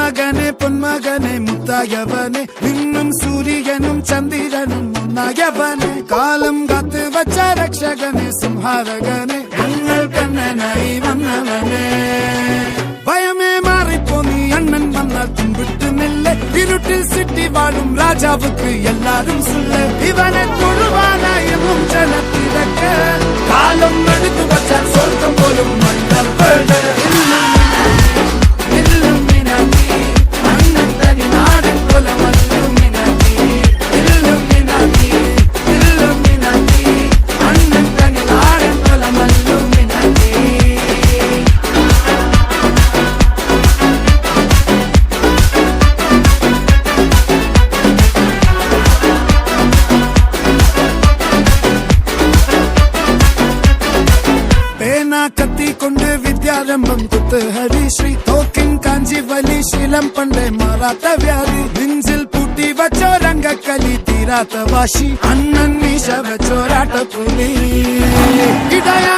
മകനെ പൊന്മകനെ മുത്തായവനെ നിന്നും സൂര്യനും ചന്ദ്രനും ഒന്നായവനെ കാലം കാത്ത് വച്ച രക്ഷകനെ സംഹാരകനെ ഞങ്ങൾ കണ്ണനായി വന്നവനെ ഭയമേ മാറിപ്പോ നീ അണ്ണൻ വന്നാൽ തുമ്പിട്ട് നില്ല ഇരുട്ടിൽ സിറ്റി വാഴും രാജാവുക്ക് എല്ലാരും സുല്ല ഇവനെ തൊഴുവാനായെന്നും ജനത്തിരക്ക് കാലം എടുത്തു വച്ചാൽ സ്വർഗം പോലും മണ്ണപ്പേട് കത്തിക്കൊണ്ട് വിദ്യാരംഭം കുത്ത് ഹരിശ്രീ തോക്കിൻ കാഞ്ചി വലി ശീലം പണ്ടേ മാറാത്ത വ്യാധി നെഞ്ചിൽ പൂട്ടി വച്ചോരംഗക്കലി തീരാത്ത വാശി അണ്ണൻ മീശ വെച്ചോരാട്ട പുലി ഇടയാ